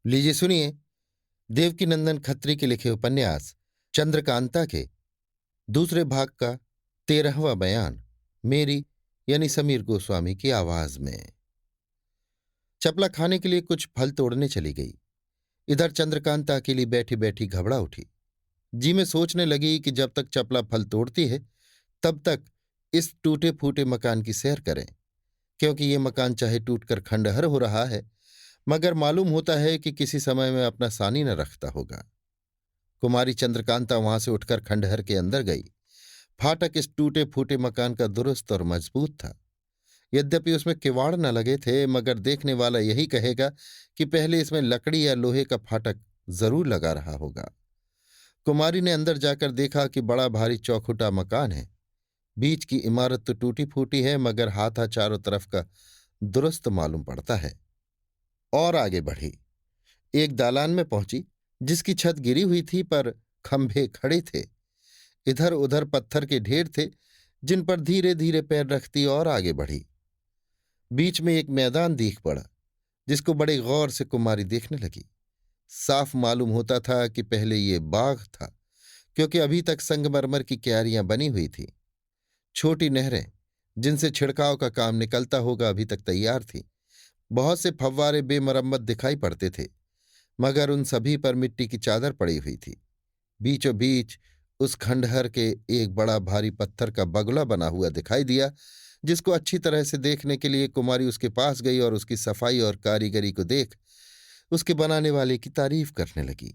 लीजिए सुनिए। देवकीनंदन खत्री के लिखे उपन्यास चंद्रकांता के दूसरे भाग का 13वां बयान मेरी यानी समीर गोस्वामी की आवाज में। चपला खाने के लिए कुछ फल तोड़ने चली गई। इधर चंद्रकांता अकेली बैठी बैठी घबरा उठी। जी में सोचने लगी कि जब तक चपला फल तोड़ती है तब तक इस टूटे फूटे मकान की सैर करें, क्योंकि ये मकान चाहे टूटकर खंडहर हो रहा है मगर मालूम होता है कि किसी समय में अपना सानी न रखता होगा। कुमारी चंद्रकांता वहां से उठकर खंडहर के अंदर गई। फाटक इस टूटे फूटे मकान का दुरुस्त और मजबूत था। यद्यपि उसमें किवाड़ न लगे थे मगर देखने वाला यही कहेगा कि पहले इसमें लकड़ी या लोहे का फाटक जरूर लगा रहा होगा। कुमारी ने अंदर जाकर देखा कि बड़ा भारी चौखुटा मकान है। बीच की इमारत तो टूटी फूटी है मगर हाथा चारों तरफ का दुरुस्त मालूम पड़ता है। और आगे बढ़ी, एक दालान में पहुंची जिसकी छत गिरी हुई थी पर खंभे खड़े थे। इधर उधर पत्थर के ढेर थे जिन पर धीरे धीरे पैर रखती और आगे बढ़ी। बीच में एक मैदान दिख पड़ा जिसको बड़े गौर से कुमारी देखने लगी। साफ मालूम होता था कि पहले ये बाग था, क्योंकि अभी तक संगमरमर की क्यारियां बनी हुई थी। छोटी नहरें जिनसे छिड़काव का काम निकलता होगा अभी तक तैयार थी। बहुत से फव्वारे बेमरम्मत दिखाई पड़ते थे मगर उन सभी पर मिट्टी की चादर पड़ी हुई थी। बीचों बीच उस खंडहर के एक बड़ा भारी पत्थर का बगुला बना हुआ दिखाई दिया, जिसको अच्छी तरह से देखने के लिए कुमारी उसके पास गई और उसकी सफाई और कारीगरी को देख उसके बनाने वाले की तारीफ करने लगी।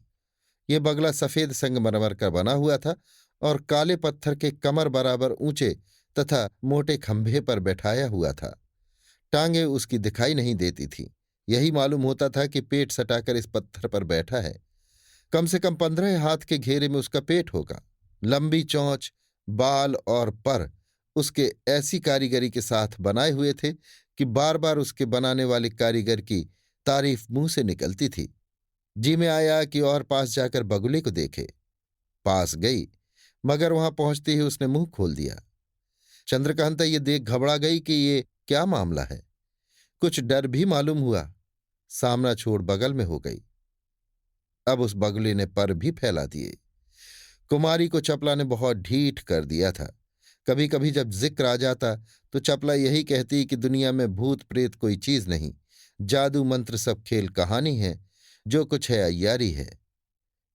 ये बगला सफेद संगमरमर का बना हुआ था और काले पत्थर के कमर बराबर ऊंचे तथा मोटे खंभे पर बैठाया हुआ था। टांगे उसकी दिखाई नहीं देती थी। यही मालूम होता था कि पेट सटाकर इस पत्थर पर बैठा है। कम से कम 15 हाथ के घेरे में उसका पेट होगा। लंबी चोंच, बाल और पर उसके ऐसी कारीगरी के साथ बनाए हुए थे कि बार बार उसके बनाने वाले कारीगर की तारीफ मुंह से निकलती थी। जी में आया कि और पास जाकर बगुले को देखे। पास गई मगर वहां पहुंचते ही उसने मुंह खोल दिया। चंद्रकांता ये देख घबरा गई कि ये क्या मामला है। कुछ डर भी मालूम हुआ। सामना छोड़ बगल में हो गई। अब उस बगुले ने पर भी फैला दिए। कुमारी को चपला ने बहुत ढीठ कर दिया था। कभी कभी जब जिक्र आ जाता तो चपला यही कहती कि दुनिया में भूत प्रेत कोई चीज नहीं, जादू मंत्र सब खेल कहानी है, जो कुछ है अय्यारी है।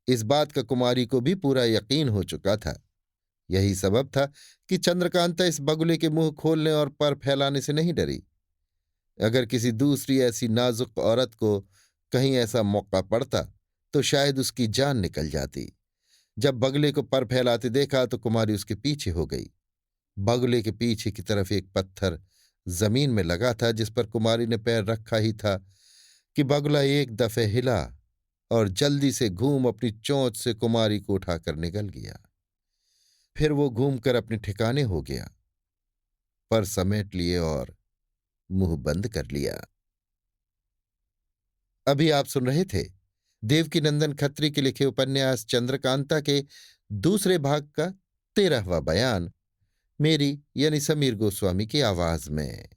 इस बात का कुमारी को भी पूरा यकीन हो चुका था। यही सबब था कि चंद्रकांता इस बगुले के मुंह खोलने और पर फैलाने से नहीं डरी। अगर किसी दूसरी ऐसी नाजुक औरत को कहीं ऐसा मौका पड़ता तो शायद उसकी जान निकल जाती। जब बगले को पर फैलाते देखा तो कुमारी उसके पीछे हो गई। बगले के पीछे की तरफ एक पत्थर जमीन में लगा था जिस पर कुमारी ने पैर रखा ही था कि बगुला एक दफे हिला और जल्दी से घूम अपनी चोंच से कुमारी को उठाकर निकल गया। फिर वो घूमकर अपने ठिकाने हो गया, पर समेट लिए और मुंह बंद कर लिया। अभी आप सुन रहे थे देवकीनंदन खत्री के लिखे उपन्यास चंद्रकांता के दूसरे भाग का 13वां बयान मेरी यानी समीर गोस्वामी की आवाज में।